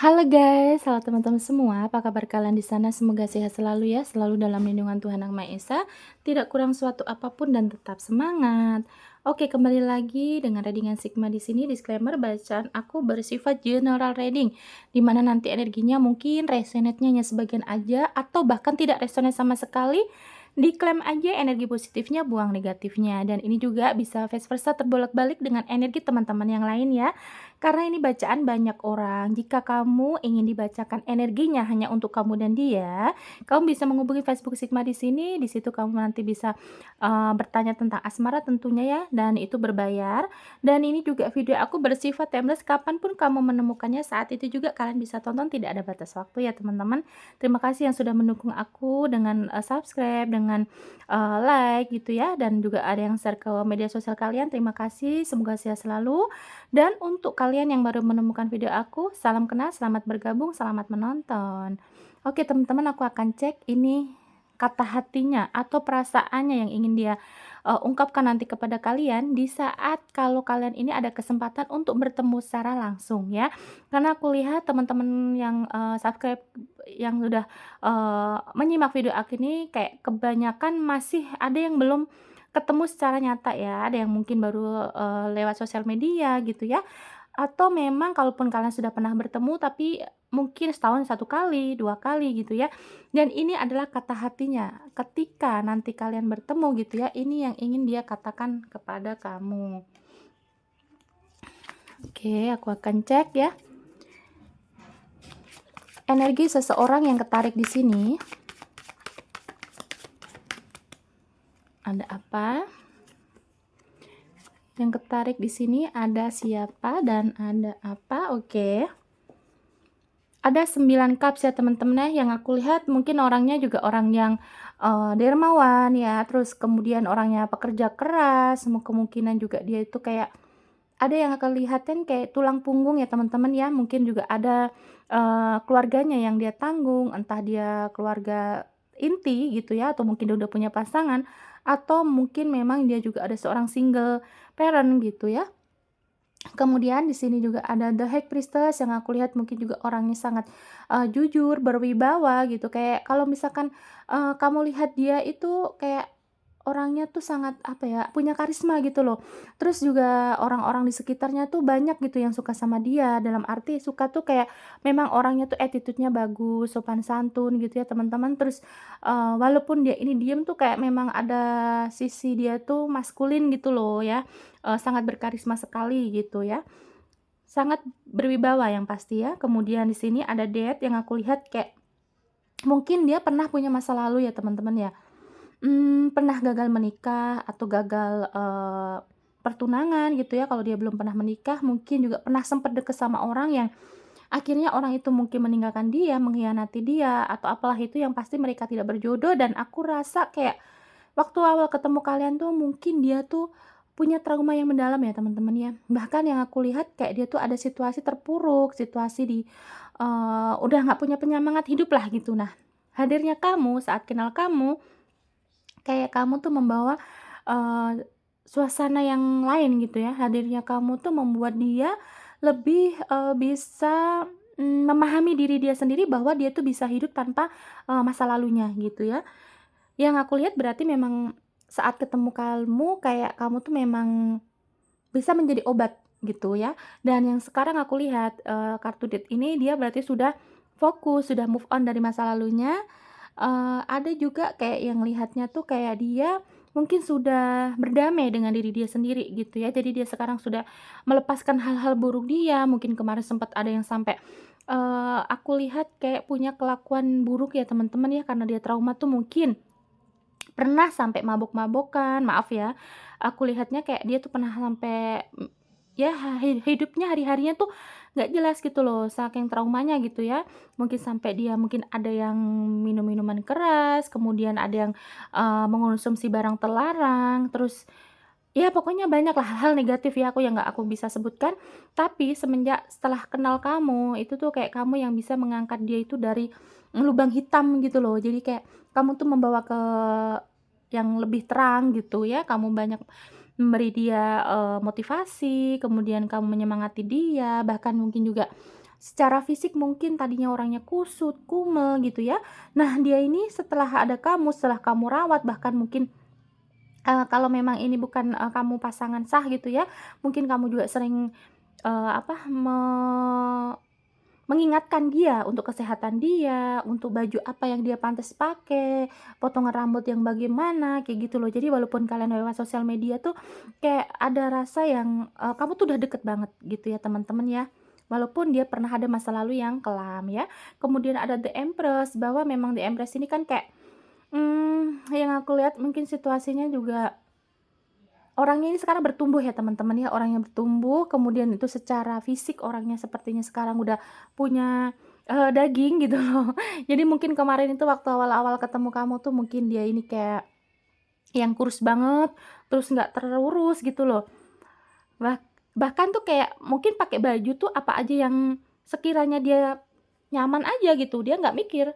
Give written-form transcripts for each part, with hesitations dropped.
Halo guys, halo teman-teman semua. Apa kabar kalian di sana? Semoga sehat selalu ya, selalu dalam lindungan Tuhan Yang Maha Esa, tidak kurang suatu apapun dan tetap semangat. Oke, kembali lagi dengan readingan Sigma di sini. Disclaimer, bacaan aku bersifat general reading, di mana nanti energinya mungkin resonate-nya hanya sebagian aja atau bahkan tidak resonate sama sekali. Diklaim aja energi positifnya, buang negatifnya. Dan ini juga bisa vice versa, terbolak-balik dengan energi teman-teman yang lain ya. Karena ini bacaan banyak orang. Jika kamu ingin dibacakan energinya hanya untuk kamu dan dia, kamu bisa menghubungi Facebook Sigma di sini. Di situ kamu nanti bisa bertanya tentang asmara tentunya ya, dan itu berbayar. Dan ini juga video aku bersifat timeless, kapanpun kamu menemukannya saat itu juga kalian bisa tonton, tidak ada batas waktu ya teman-teman. Terima kasih yang sudah mendukung aku dengan subscribe, dengan like gitu ya, dan juga ada yang share ke media sosial kalian. Terima kasih, semoga sehat selalu. Dan untuk kalian yang baru menemukan video aku, salam kenal, selamat bergabung, selamat menonton. Oke teman-teman, aku akan cek ini kata hatinya atau perasaannya yang ingin dia ungkapkan nanti kepada kalian di saat kalau kalian ini ada kesempatan untuk bertemu secara langsung ya. Karena aku lihat teman-teman yang subscribe, yang sudah menyimak video aku ini, kayak kebanyakan masih ada yang belum ketemu secara nyata ya, ada yang mungkin baru lewat sosial media gitu ya, atau memang kalaupun kalian sudah pernah bertemu tapi mungkin setahun 1 kali, 2 kali gitu ya. Dan ini adalah kata hatinya, ketika nanti kalian bertemu gitu ya, ini yang ingin dia katakan kepada kamu. Oke, aku akan cek ya. Energi seseorang yang ketarik di sini. Ada apa? Yang ketarik di sini ada siapa dan ada apa? Oke. Ada 9 cups ya teman-teman ya, yang aku lihat mungkin orangnya juga orang yang dermawan ya, terus kemudian orangnya pekerja keras, kemungkinan juga dia itu kayak ada yang akan lihatin kayak tulang punggung ya teman-teman ya, mungkin juga ada keluarganya yang dia tanggung, entah dia keluarga inti gitu ya, atau mungkin dia udah punya pasangan, atau mungkin memang dia juga ada seorang single parent gitu ya. Kemudian di sini juga ada The High Priestess yang aku lihat mungkin juga orangnya sangat jujur, berwibawa gitu. Kayak kalau misalkan kamu lihat dia itu kayak orangnya tuh sangat apa ya, punya karisma gitu loh. Terus juga orang-orang di sekitarnya tuh banyak gitu yang suka sama dia. Dalam arti suka tuh kayak memang orangnya tuh attitude-nya bagus, sopan santun gitu ya teman-teman. Terus walaupun dia ini diem tuh kayak memang ada sisi dia tuh maskulin gitu loh ya. Sangat berkarisma sekali gitu ya, sangat berwibawa yang pasti ya. Kemudian di sini ada Death yang aku lihat kayak mungkin dia pernah punya masa lalu ya teman-teman ya, pernah gagal menikah atau gagal pertunangan gitu ya. Kalau dia belum pernah menikah mungkin juga pernah sempat deket sama orang yang akhirnya orang itu mungkin meninggalkan dia, mengkhianati dia, atau apalah itu, yang pasti mereka tidak berjodoh. Dan aku rasa kayak waktu awal ketemu kalian tuh mungkin dia tuh punya trauma yang mendalam ya teman-teman ya. Bahkan yang aku lihat kayak dia tuh ada situasi terpuruk, situasi di udah nggak punya penyemangat hidup lah gitu. Nah, hadirnya kamu saat kenal kamu, kayak kamu tuh membawa suasana yang lain gitu ya. Hadirnya kamu tuh membuat dia lebih bisa memahami diri dia sendiri bahwa dia tuh bisa hidup tanpa masa lalunya gitu ya. Yang aku lihat berarti memang saat ketemu kamu, kayak kamu tuh memang bisa menjadi obat gitu ya. Dan yang sekarang aku lihat, kartu Death ini dia berarti sudah fokus, sudah move on dari masa lalunya. Ada juga kayak yang lihatnya tuh kayak dia mungkin sudah berdamai dengan diri dia sendiri gitu ya. Jadi dia sekarang sudah melepaskan hal-hal buruk dia, mungkin kemarin sempat ada yang sampai, aku lihat kayak punya kelakuan buruk ya teman-teman ya, karena dia trauma tuh mungkin pernah sampai mabok-mabokan, maaf ya, aku lihatnya kayak dia tuh pernah sampai, ya hidupnya hari-harinya tuh nggak jelas gitu loh, saking traumanya gitu ya. Mungkin sampai dia mungkin ada yang minum minuman keras, kemudian ada yang mengonsumsi barang terlarang, terus ya pokoknya banyak lah hal-hal negatif ya, aku yang nggak aku bisa sebutkan. Tapi semenjak setelah kenal kamu, itu tuh kayak kamu yang bisa mengangkat dia itu dari lubang hitam gitu loh. Jadi kayak kamu tuh membawa ke yang lebih terang gitu ya, kamu banyak memberi dia motivasi, kemudian kamu menyemangati dia, bahkan mungkin juga secara fisik mungkin tadinya orangnya kusut, kumel gitu ya. Nah, dia ini setelah ada kamu, setelah kamu rawat, bahkan mungkin kalau memang ini bukan, kamu pasangan sah gitu ya, mungkin kamu juga sering, apa, mengingatkan dia untuk kesehatan dia, untuk baju apa yang dia pantas pakai, potongan rambut yang bagaimana, kayak gitu loh. Jadi walaupun kalian lewat sosial media tuh kayak ada rasa yang, kamu tuh udah deket banget gitu ya teman-teman ya. Walaupun dia pernah ada masa lalu yang kelam ya. Kemudian ada The Empress, bahwa memang The Empress ini kan kayak, yang aku lihat mungkin situasinya juga orangnya ini sekarang bertumbuh ya teman-teman ya, orangnya bertumbuh, kemudian itu secara fisik orangnya sepertinya sekarang udah punya, daging gitu loh. Jadi mungkin kemarin itu waktu awal-awal ketemu kamu tuh mungkin dia ini kayak yang kurus banget, terus nggak terurus gitu loh. Bah bahkan tuh kayak mungkin pakai baju tuh apa aja yang sekiranya dia nyaman aja gitu, dia nggak mikir.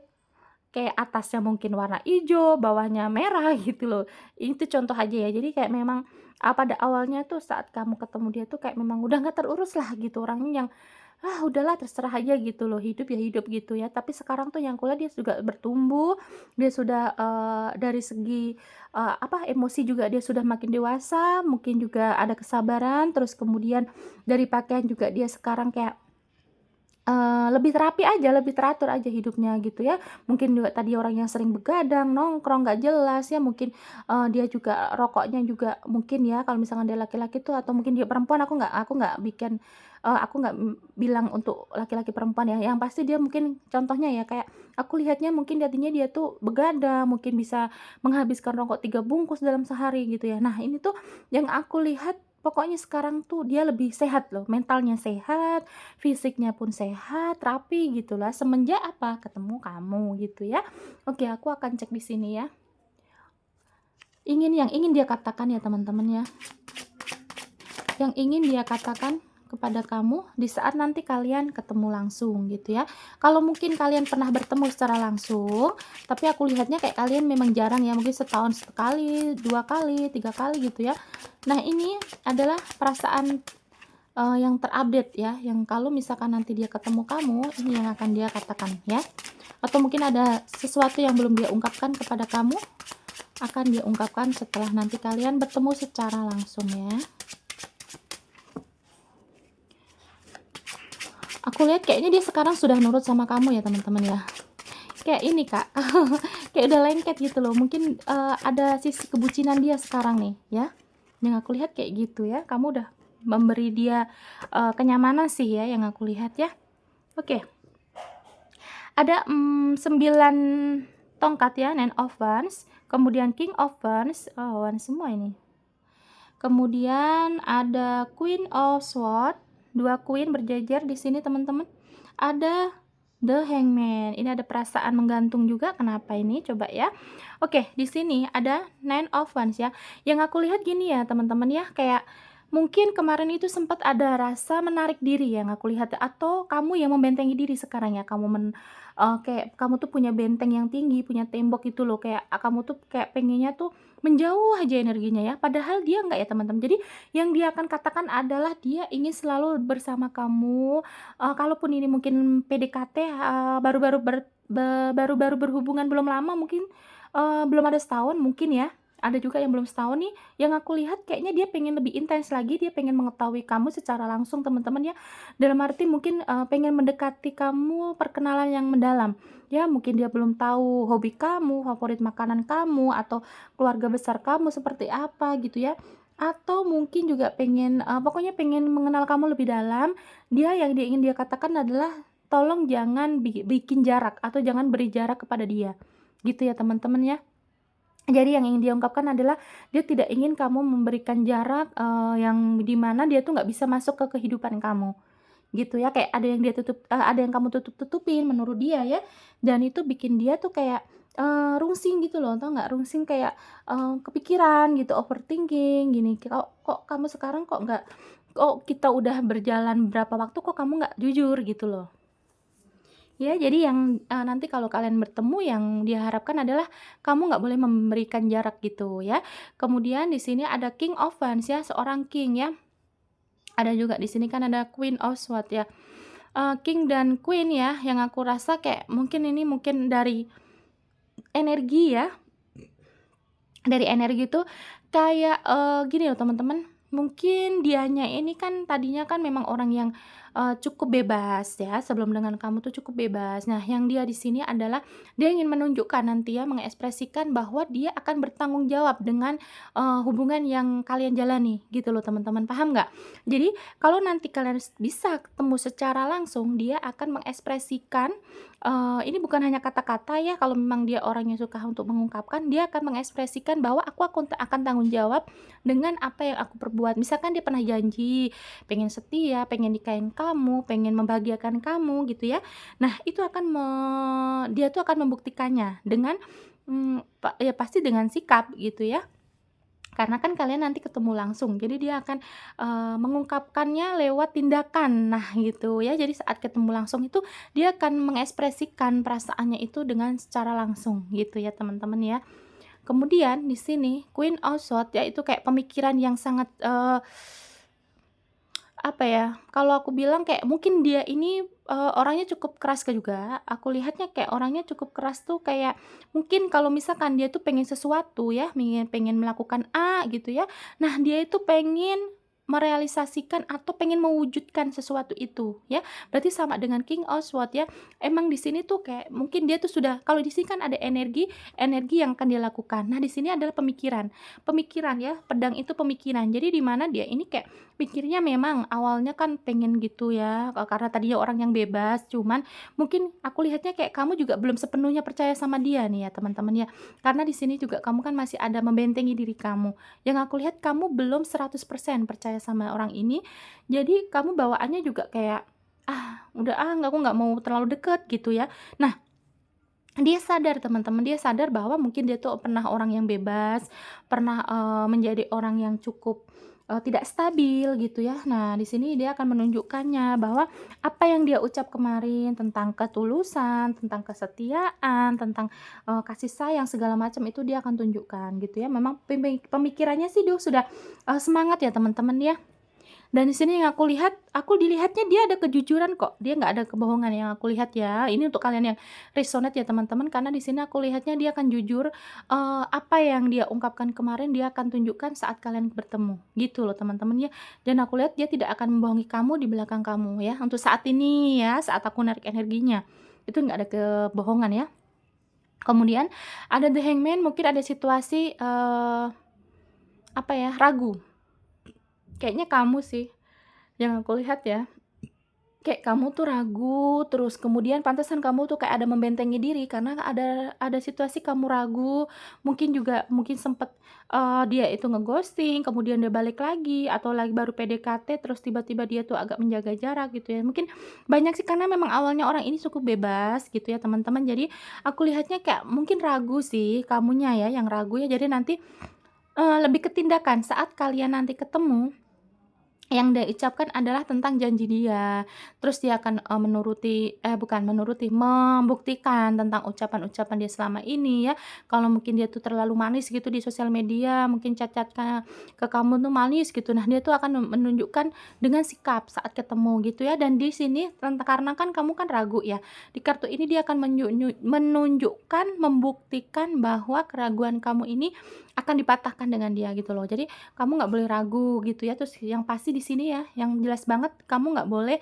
Kayak atasnya mungkin warna ijo, bawahnya merah gitu loh. Itu contoh aja ya. Jadi kayak memang, pada awalnya tuh saat kamu ketemu dia tuh kayak memang udah nggak terurus lah gitu, orangnya yang, udahlah terserah aja gitu loh, hidup ya hidup gitu ya. Tapi sekarang tuh yang kulihat dia juga bertumbuh, dia sudah, dari segi, apa, emosi juga dia sudah makin dewasa, mungkin juga ada kesabaran, terus kemudian dari pakaian juga dia sekarang kayak lebih terapi aja, lebih teratur aja hidupnya gitu ya. Mungkin juga tadi orang yang sering begadang, nongkrong nggak jelas ya, mungkin, dia juga rokoknya juga mungkin ya kalau misalkan dia laki-laki tuh atau mungkin dia perempuan aku nggak bikin, aku nggak, bilang untuk laki-laki perempuan ya, yang pasti dia mungkin contohnya ya kayak aku lihatnya mungkin tadinya dia tuh begadang, mungkin bisa menghabiskan rokok 3 bungkus dalam sehari gitu ya. Nah ini tuh yang aku lihat pokoknya sekarang tuh dia lebih sehat loh, mentalnya sehat, fisiknya pun sehat, rapi gitulah, semenjak apa, ketemu kamu gitu ya. Oke, aku akan cek di sini ya. Yang ingin dia katakan ya teman-teman ya, yang ingin dia katakan kepada kamu di saat nanti kalian ketemu langsung gitu ya. Kalau mungkin kalian pernah bertemu secara langsung, tapi aku lihatnya kayak kalian memang jarang ya, mungkin setahun sekali, 2 kali, 3 kali gitu ya. Nah, ini adalah perasaan yang terupdate ya, yang kalau misalkan nanti dia ketemu kamu, ini yang akan dia katakan ya. Atau mungkin ada sesuatu yang belum dia ungkapkan kepada kamu, akan dia ungkapkan setelah nanti kalian bertemu secara langsung ya. Aku lihat kayaknya dia sekarang sudah nurut sama kamu ya teman-teman ya. Kayak ini Kak, kayak udah lengket gitu loh. Mungkin ada sisi kebucinan dia sekarang nih ya. Yang aku lihat kayak gitu ya. Kamu udah memberi dia kenyamanan sih ya yang aku lihat ya. Oke. Ada 9 tongkat ya, Nine of Wands, kemudian King of Wands, Wands semua ini. Kemudian ada Queen of Swords, 2 queen berjejer di sini teman-teman. Ada The Hangman. Ini ada perasaan menggantung juga. Kenapa ini? Coba ya. Oke, di sini ada Nine of Wands ya. Yang aku lihat gini ya, teman-teman ya, kayak mungkin kemarin itu sempat ada rasa menarik diri yang aku lihat atau kamu yang membentengi diri sekarang ya. Kayak kamu tuh punya benteng yang tinggi, punya tembok itu loh, kayak kamu tuh kayak pengennya tuh menjauh aja energinya ya, padahal dia enggak ya teman-teman. Jadi yang dia akan katakan adalah dia ingin selalu bersama kamu, kalaupun ini mungkin PDKT, baru-baru berhubungan belum lama mungkin, belum ada setahun mungkin ya, ada juga yang belum setahun nih, yang aku lihat kayaknya dia pengen lebih intens lagi, dia pengen mengetahui kamu secara langsung teman-teman ya. Dalam arti mungkin, pengen mendekati kamu, perkenalan yang mendalam. Ya mungkin dia belum tahu hobi kamu, favorit makanan kamu, atau keluarga besar kamu seperti apa gitu ya. Atau mungkin juga pengen, pokoknya pengen mengenal kamu lebih dalam. Yang dia ingin dia katakan adalah tolong jangan bikin jarak atau jangan beri jarak kepada dia. Gitu ya teman-teman ya. Jadi yang ingin dia ungkapkan adalah dia tidak ingin kamu memberikan jarak, yang di mana dia tuh nggak bisa masuk ke kehidupan kamu, gitu ya. Kayak ada yang kamu tutup-tutupin menurut dia ya, dan itu bikin dia tuh kayak, rungsing gitu loh, tau nggak? Rungsing kayak, kepikiran gitu, overthinking gini, "Kok kok kamu sekarang kok kita udah berjalan berapa waktu kok kamu nggak jujur?" Gitu loh. Ya, jadi yang, nanti kalau kalian bertemu yang diharapkan adalah kamu nggak boleh memberikan jarak gitu ya. Kemudian di sini ada King of Wands ya, seorang king ya. Ada juga di sini kan ada Queen of Swords ya. King dan Queen ya, yang aku rasa kayak mungkin dari energi ya, dari energi itu kayak, gini loh teman-teman, mungkin dianya ini kan tadinya kan memang orang yang, cukup bebas ya, sebelum dengan kamu tuh cukup bebas. Nah, yang dia di sini adalah dia ingin menunjukkan nanti ya, mengekspresikan bahwa dia akan bertanggung jawab dengan, hubungan yang kalian jalani gitu loh teman-teman, paham nggak? Jadi kalau nanti kalian bisa ketemu secara langsung, dia akan mengekspresikan, ini bukan hanya kata-kata ya, kalau memang dia orang yang suka untuk mengungkapkan, dia akan mengekspresikan bahwa akan tanggung jawab dengan apa yang aku perbuat. Misalkan dia pernah janji, pengen setia, pengen nikahin kamu, pengen membahagiakan kamu gitu ya. Nah, itu dia tuh akan membuktikannya dengan, ya pasti dengan sikap gitu ya. Karena kan kalian nanti ketemu langsung, jadi dia akan, mengungkapkannya lewat tindakan. Nah gitu ya, jadi saat ketemu langsung itu dia akan mengekspresikan perasaannya itu dengan secara langsung gitu ya teman-teman ya. Kemudian di sini Queen of Swords yaitu kayak pemikiran yang sangat, apa ya, kalau aku bilang kayak mungkin dia ini, orangnya cukup keras juga, aku lihatnya kayak orangnya cukup keras tuh kayak mungkin kalau misalkan dia tuh pengen sesuatu ya, pengen melakukan A gitu ya, nah dia itu pengen merealisasikan atau pengen mewujudkan sesuatu itu ya, berarti sama dengan King of Swords ya. Emang di sini tuh kayak mungkin dia tuh sudah kalau di sini kan ada energi yang akan dia lakukan. Nah di sini adalah pemikiran, pemikiran ya, pedang itu pemikiran. Jadi di mana dia ini kayak pikirnya memang awalnya kan pengen gitu ya, karena tadinya orang yang bebas, cuman mungkin aku lihatnya kayak kamu juga belum sepenuhnya percaya sama dia nih ya teman-teman ya. Karena di sini juga kamu kan masih ada membentengi diri kamu. Yang aku lihat kamu belum 100% percaya sama orang ini, jadi kamu bawaannya juga kayak, "Ah, udah ah, aku nggak mau terlalu deket," gitu ya. Nah, dia sadar teman-teman, dia sadar bahwa mungkin dia tuh pernah orang yang bebas, pernah, menjadi orang yang cukup, tidak stabil gitu ya. Nah, di sini dia akan menunjukkannya bahwa apa yang dia ucap kemarin tentang ketulusan, tentang kesetiaan, tentang, kasih sayang segala macam itu dia akan tunjukkan gitu ya. Memang pemikirannya sih dia sudah, semangat ya teman-teman ya. Dan di sini yang aku dilihatnya dia ada kejujuran kok, dia nggak ada kebohongan yang aku lihat ya. Ini untuk kalian yang resonate ya teman-teman, karena di sini aku lihatnya dia akan jujur, apa yang dia ungkapkan kemarin dia akan tunjukkan saat kalian bertemu, gitu loh teman-teman ya. Dan aku lihat dia tidak akan membohongi kamu di belakang kamu ya, untuk saat ini ya, saat aku narik energinya. Itu nggak ada kebohongan ya. Kemudian ada The Hangman, mungkin ada situasi, apa ya, ragu. Kayaknya kamu sih, yang aku lihat ya. Kayak kamu tuh ragu, terus kemudian pantesan kamu tuh kayak ada membentengi diri karena ada situasi kamu ragu, mungkin sempet, dia itu nge-ghosting, kemudian dia balik lagi, atau lagi baru PDKT terus tiba-tiba dia tuh agak menjaga jarak gitu ya. Mungkin banyak sih karena memang awalnya orang ini cukup bebas gitu ya teman-teman. Jadi aku lihatnya kayak mungkin ragu sih, kamunya ya yang ragu ya. Jadi nanti, lebih ke tindakan saat kalian nanti ketemu yang dia ucapkan adalah tentang janji dia, terus dia akan, bukan menuruti, membuktikan tentang ucapan-ucapan dia selama ini ya. Kalau mungkin dia tuh terlalu manis gitu di sosial media, mungkin chat-chat ke kamu tuh manis gitu. Nah, dia tuh akan menunjukkan dengan sikap saat ketemu gitu ya. Dan di sini karena kan kamu kan ragu ya, di kartu ini dia akan menunjukkan, membuktikan bahwa keraguan kamu ini akan dipatahkan dengan dia gitu loh. Jadi kamu nggak boleh ragu gitu ya. Terus yang pasti di sini ya, yang jelas banget kamu nggak boleh,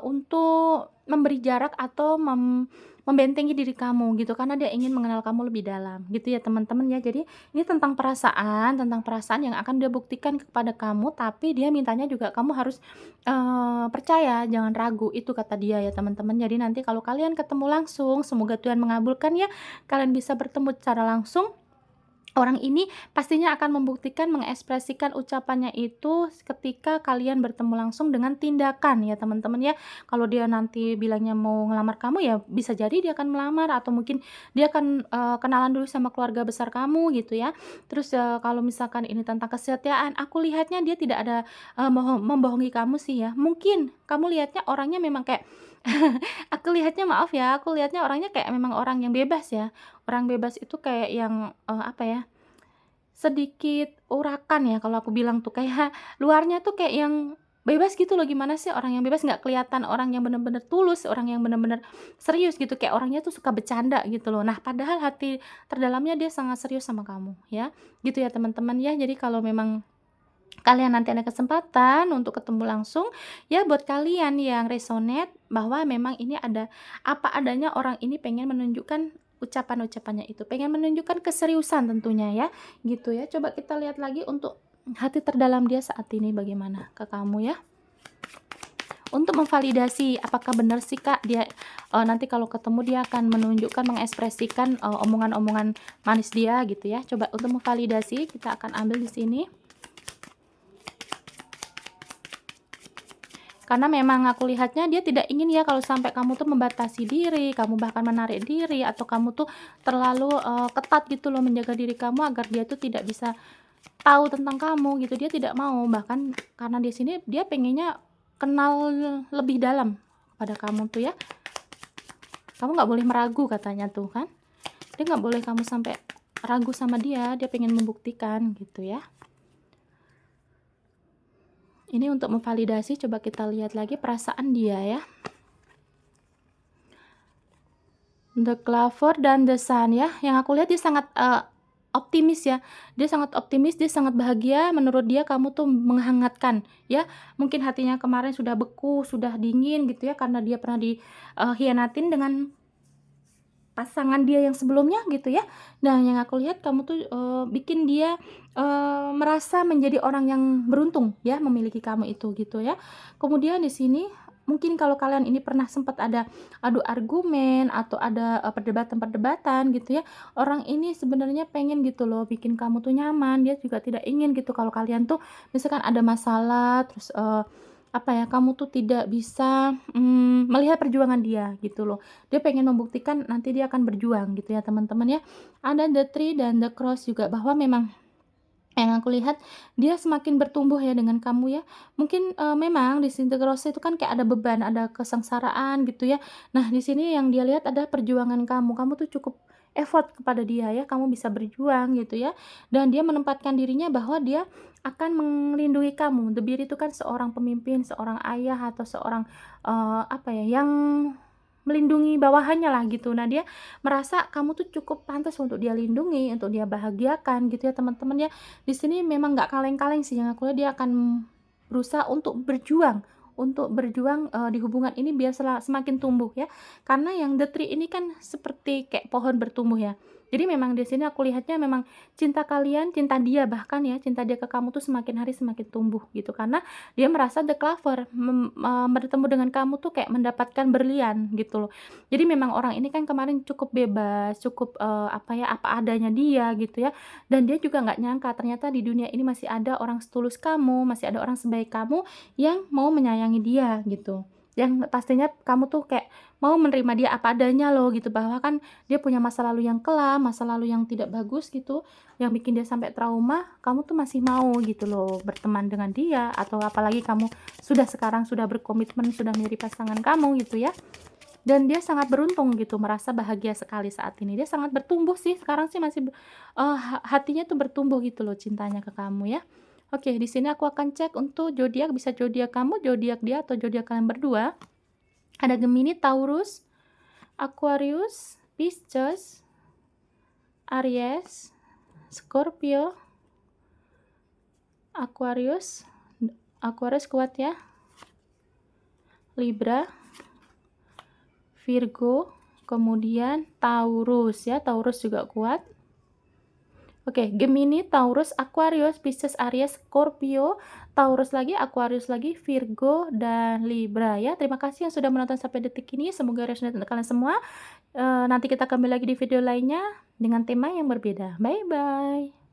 untuk memberi jarak atau membentengi diri kamu gitu, karena dia ingin mengenal kamu lebih dalam gitu ya teman-teman ya. Jadi ini tentang perasaan yang akan dia buktikan kepada kamu, tapi dia mintanya juga kamu harus, percaya, jangan ragu, itu kata dia ya teman-teman. Jadi nanti kalau kalian ketemu langsung, semoga Tuhan mengabulkan ya, kalian bisa bertemu secara langsung. Orang ini pastinya akan membuktikan, mengekspresikan ucapannya itu ketika kalian bertemu langsung dengan tindakan ya teman-teman ya. Kalau dia nanti bilangnya mau ngelamar kamu ya bisa jadi dia akan melamar, atau mungkin dia akan, kenalan dulu sama keluarga besar kamu gitu ya. Terus, kalau misalkan ini tentang kesetiaan, aku lihatnya dia tidak ada, membohongi kamu sih ya. Mungkin kamu lihatnya orangnya memang kayak aku lihatnya, maaf ya, aku lihatnya orangnya kayak memang orang yang bebas ya. Orang bebas itu kayak yang, apa ya, sedikit urakan ya kalau aku bilang tuh, kayak luarnya tuh kayak yang bebas gitu loh. Gimana sih orang yang bebas, nggak kelihatan orang yang bener-bener tulus, orang yang bener-bener serius gitu, kayak orangnya tuh suka bercanda gitu loh. Nah, padahal hati terdalamnya dia sangat serius sama kamu ya, gitu ya teman-teman ya. Jadi kalau memang kalian nanti ada kesempatan untuk ketemu langsung, ya buat kalian yang resonate bahwa memang ini ada apa adanya, orang ini pengen menunjukkan ucapan-ucapannya itu, pengen menunjukkan keseriusan tentunya ya, gitu ya. Coba kita lihat lagi untuk hati terdalam dia saat ini bagaimana ke kamu ya. Untuk memvalidasi apakah benar sih Kak dia nanti kalau ketemu dia akan menunjukkan, mengekspresikan omongan-omongan manis dia gitu ya. Coba untuk memvalidasi kita akan ambil di sini. Karena memang aku lihatnya dia tidak ingin ya kalau sampai kamu tuh membatasi diri, kamu bahkan menarik diri, atau kamu tuh terlalu ketat gitu loh menjaga diri kamu agar dia tuh tidak bisa tahu tentang kamu gitu. Dia tidak mau, bahkan karena di sini dia pengennya kenal lebih dalam pada kamu tuh ya. Kamu nggak boleh meragu katanya tuh kan. Dia nggak boleh kamu sampai ragu sama dia pengen membuktikan gitu ya. Ini untuk memvalidasi, coba kita lihat lagi perasaan dia ya. The Clover dan The Sun ya. Yang aku lihat dia sangat optimis ya. Dia sangat optimis, dia sangat bahagia. Menurut dia kamu tuh menghangatkan ya. Mungkin hatinya kemarin sudah beku, sudah dingin gitu ya, karena dia pernah dikhianatin dengan pasangan dia yang sebelumnya gitu ya. Nah, yang aku lihat kamu tuh bikin dia merasa menjadi orang yang beruntung ya memiliki kamu itu gitu ya. Kemudian di sini mungkin kalau kalian ini pernah sempat ada adu argumen atau ada perdebatan-perdebatan gitu ya. Orang ini sebenarnya pengen gitu loh bikin kamu tuh nyaman. Dia juga tidak ingin gitu kalau kalian tuh misalkan ada masalah terus apa ya, kamu tuh tidak bisa melihat perjuangan dia gitu loh. Dia pengen membuktikan nanti dia akan berjuang gitu ya teman-teman ya. Ada The Tree dan The Cross juga, bahwa memang yang aku lihat dia semakin bertumbuh ya dengan kamu ya. Mungkin memang di sini The Cross itu kan kayak ada beban, ada kesengsaraan gitu ya. Nah, di sini yang dia lihat ada perjuangan kamu. Kamu tuh cukup effort kepada dia ya, kamu bisa berjuang gitu ya. Dan dia menempatkan dirinya bahwa dia akan melindungi kamu. The Bear itu kan seorang pemimpin, seorang ayah atau seorang apa ya, yang melindungi bawahannya lah gitu. Nah, dia merasa kamu tuh cukup pantas untuk dia lindungi, untuk dia bahagiakan gitu ya teman-teman ya. Di sini memang nggak kaleng-kaleng sih yang aku lihat, dia akan berusaha untuk berjuang, di hubungan ini biar semakin tumbuh ya. Karena yang The Tree ini kan seperti kayak pohon bertumbuh ya. Jadi memang di sini aku lihatnya memang cinta kalian, cinta dia bahkan ya, cinta dia ke kamu tuh semakin hari semakin tumbuh gitu. Karena dia merasa The Clover bertemu dengan kamu tuh kayak mendapatkan berlian gitu loh. Jadi memang orang ini kan kemarin cukup bebas, cukup apa ya, apa adanya dia gitu ya. Dan dia juga nggak nyangka ternyata di dunia ini masih ada orang setulus kamu, masih ada orang sebaik kamu yang mau menyayangi dia gitu. Yang pastinya kamu tuh kayak mau menerima dia apa adanya loh gitu, bahwa kan dia punya masa lalu yang kelam, masa lalu yang tidak bagus gitu, yang bikin dia sampai trauma, kamu tuh masih mau gitu loh berteman dengan dia, atau apalagi kamu sekarang sudah berkomitmen, sudah menjadi pasangan kamu gitu ya. Dan dia sangat beruntung gitu, merasa bahagia sekali saat ini. Dia sangat bertumbuh sih, sekarang sih masih hatinya tuh bertumbuh gitu loh cintanya ke kamu ya. Oke, di sini aku akan cek untuk zodiak, bisa zodiak kamu, zodiak dia, atau zodiak kalian berdua. Ada Gemini, Taurus, Aquarius, Pisces, Aries, Scorpio, Aquarius kuat ya, Libra, Virgo, kemudian Taurus ya, Taurus juga kuat. Oke, Gemini, Taurus, Aquarius, Pisces, Aries, Scorpio, Taurus lagi, Aquarius lagi, Virgo, dan Libra ya. Terima kasih yang sudah menonton sampai detik ini. Semoga resonate untuk kalian semua. Nanti kita kembali lagi di video lainnya dengan tema yang berbeda. Bye-bye.